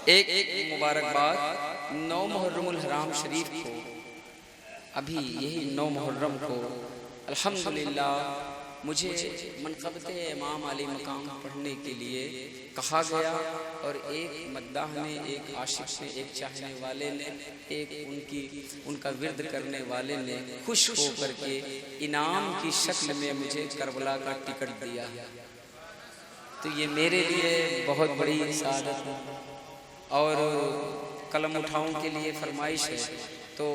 एक मुबारकबाद 9 मुहर्रमुल हराम शरीफ को, अभी यही 9 मुहर्रम को अल्हम्दुलिल्लाह मुझे मनक़बत इमाम अली मकाम पढ़ने के लिए कहा गया और एक मद्दाह ने, एक आशिक ने, एक चाहने वाले ने, एक उनका विर्द करने वाले ने खुश होकर के इनाम की शक्ल में मुझे करबला का टिकट दिया। तो ये मेरे लिए बहुत बड़ी सादत है। और कलम उठाऊं के लिए फरमाइश है, तो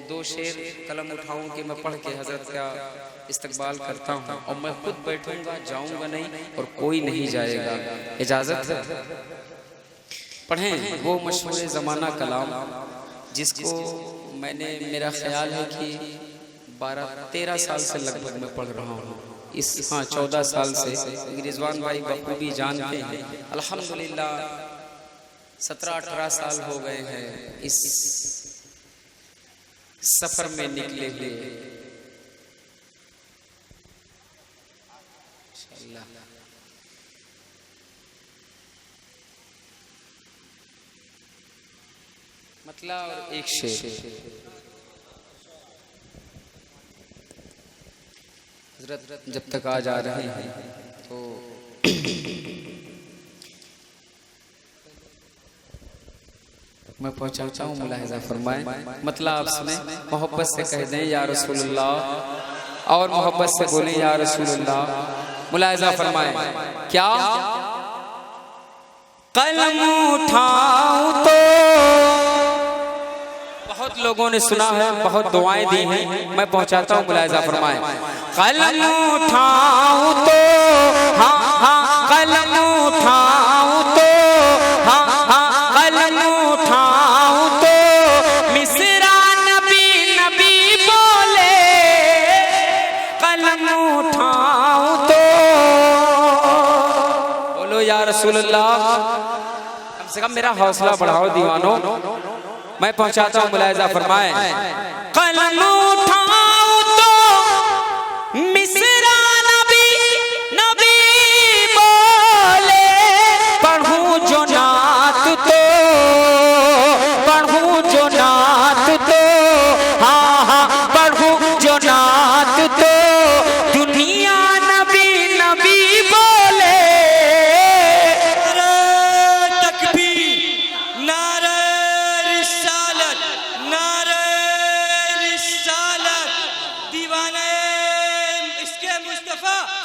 2 शेर कलम उठाऊं कि मैं पढ़ के हज़रत का इस्तकबाल करता हूँ और मैं खुद बैठूंगा, जाऊंगा नहीं और कोई नहीं जाएगा। इजाज़त है? पढ़ें वो मशहूर ज़माना कलाम जिसको मैंने, मेरा ख्याल है कि 12-13 साल से लगभग मैं पढ़ रहा हूँ। 14 साल से रिजवान भाई बखूबी जानते हैं। अल्हम्दुलिल्लाह 17-18 साल हो गए हैं इस सफर में निकले हुए। मतलब और एक शेर हजरत जब तक आ जा रहे हैं तो मैं पहुंचाता हूँ, मुलाहिजा फरमाएं। मतलब आप सुने, मोहब्बत से कह दें या रसूलुल्लाह और मोहब्बत से बोलें या रसूलुल्लाह। मुलाहिजा फरमाएं। क्या कलम उठाऊं तो, बहुत लोगों ने सुना है, बहुत दुआएं दी हैं, मैं पहुंचाता हूँ। मुलाहिजा फरमाएं। कलम उठाऊं तो, हाँ हाँ कलम उठाऊं तो, हाँ हाँ कलम उठाऊं तो मिसरा नबी नबी बोले। कलम उठाऊं तो बोलो या रसूलुल्लाह। कम से कम मेरा हौसला बढ़ाओ दीवानों, मैं पहुंचाता हूँ। मुलाहिजा फरमाएं। कलम उठाऊं तो मिसरा नबी नबी बोले। पढ़ूं जो नात तो, पढ़ूं जो नात तो, हाँ हाँ पढ़ूं जो नात तो दुनिया नबी नबी बोले।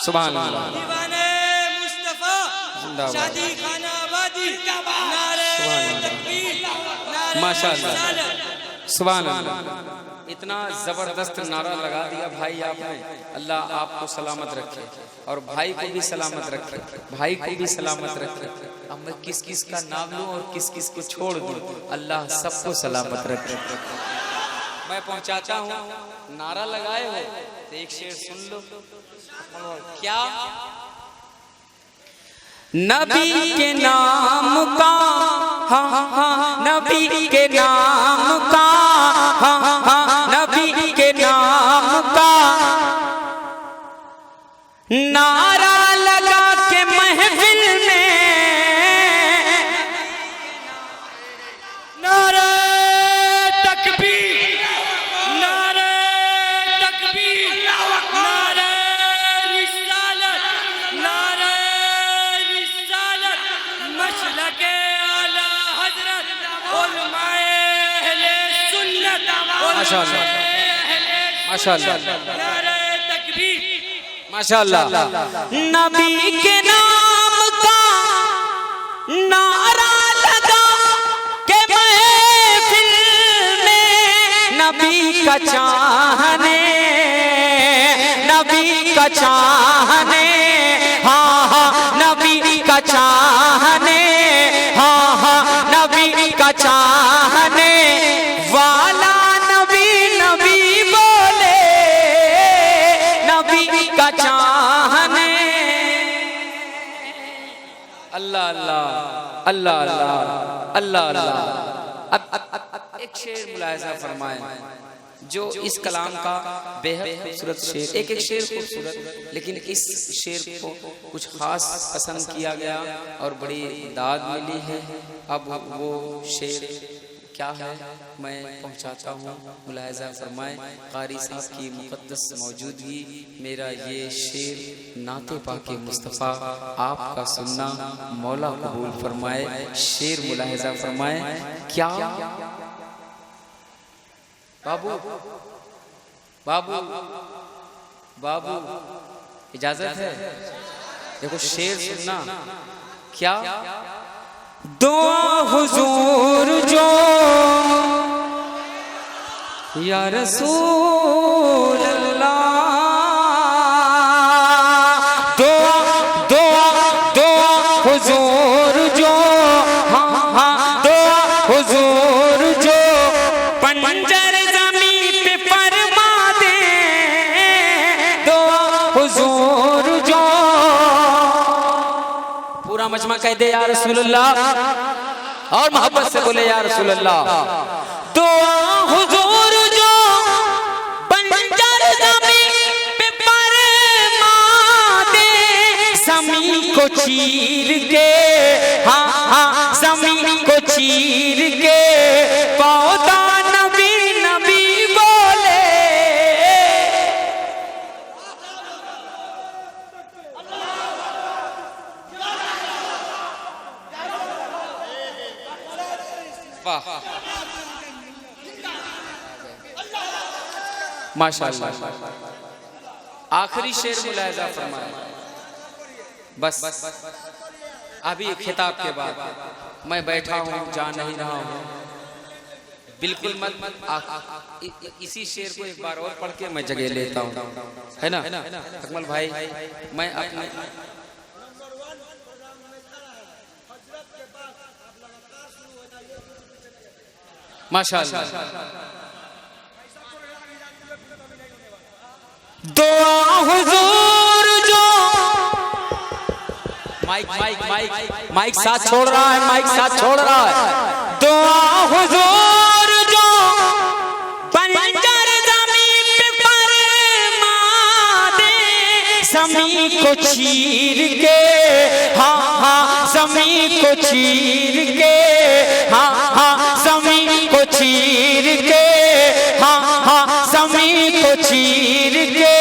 सुभान अल्लाह। दीवाने मुस्तफा शादी खाना आबादी नारे तकबीर नारे माशाअल्लाह सुभान अल्लाह। इतना जबरदस्त नारा लगा दिया भाई आपने। अल्लाह आपको सलामत रखे और भाई को भी सलामत रखे, भाई को भी सलामत रखे। अब मैं किस किस का नाम लूं और किस किस को छोड़ दूं, अल्लाह सबको सलामत रखे। मैं पहुंचाता हूँ। नारा लगाए हो तो एक शेर सुन लो। क्या नबी के नाम का, हाँ हाँ नबी के नाम का, हाँ हाँ नबी के नाम का नारा लगा के महफिल में। नारे तकबीर नारे तकबीर नारे रिसालत नारे रिसालत मशलके आला हजरत उलमाए अहले सुन्नत माशाअल्लाह माशाअल्लाह नारे तकबीर माशाअल्लाह। नबी के नाम का नारा लगा के महफिल में। नबी का चाहने, नबी का चाहने, हाँ हाँ नबी का चाहने, हाँ हाँ नबी का चाहने वाला नबी नबी बोले। नबी का चाहने अल्लाह अल्लाह अल्लाह अल्लाह अल्लाह अल्लाह। अब एक शेर मुलाहिजा फरमाएं। जो इस कलाम का बेहद खूबसूरत शेर, एक एक शेर खूबसूरत, लेकिन इस शेर को कुछ खास पसंद किया गया और बड़ी दाद मिली है। अब वो शेर क्या है मैं पहुंचाता हूँ, मुलाहिज़ा फरमाए। कारी साहब की मुक़द्दस मौजूदगी मेरा ये शेर नाते पाके मुस्तफ़ा आपका सुनना मौला कबूल फरमाए। शेर मुलाहिज़ा फरमाए। क्या बाबू बाबू बाबू इजाजत है? देखो शेर सुनना। क्या दुआ हुजूर जो या रसूल अल्लाह, दुआ दुआ दुआ हुजूर जो, हाँ हाँ दुआ हुजूर जो पंजर ज़मीन पे फरमा दे, दुआ हुजूर जो। पूरा मजमा कह दे या रसूलुल्लाह, और मोहब्बत से बोले या रसूलुल्लाह। दुआ हुजूर जो पंजर ज़मीन पे फरमा दे, ज़मीन को चीर के, हाँ हाँ ज़मीन को चीर के पौधा नबी नबी बोले। वाह माशाअल्लाह। आखिरी शेर मुलाहिज़ा फरमाए। बस अभी खिताब के बाद मैं बैठा हूँ, जा नहीं रहा हूँ, बिल्कुल मत। इसी शेर को एक बार और पढ़ के मैं जगह लेता हूँ, है ना अकमल भाई। मैं अपने माशाअल्लाह। दुआ हुजूर जो, माइक माइक माइक माइक साथ छोड़ रहा है, माइक साथ छोड़ रहा है। दुआ हुजूर जो पंजर ज़मीन पे फरमा दे, ज़मीन को चीर के, हाँ हाँ ज़मीन को चीर के, हाँ हाँ ज़मीन को चीर के, हाँ हाँ ज़मीन को चीर के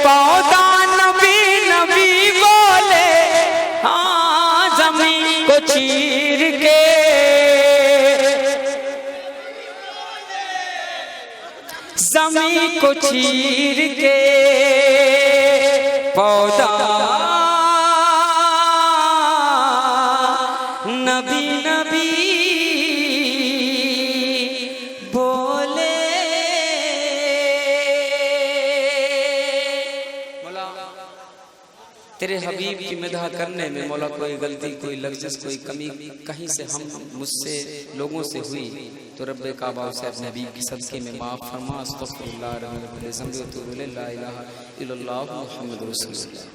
पौधा नबी नबी बोले, हाँ ज़मीन को चीर के, ज़मीन को चीर के पौधा नबी नबी बोले। तेरे हबीब की मदह करने में मौला कोई गलती, कोई लफ्ज़, कोई कमी कहीं से हम मुझसे लोगों से हुई तो रब्बे काबा से अपने हबीब की सदक़े में माफ़ फरमा। अस्तग़फिरुल्लाह रब्बी ज़म्बी व अतूबु इलैहि, ला इलाहा इल्लल्लाह मुहम्मदुर रसूलुल्लाह।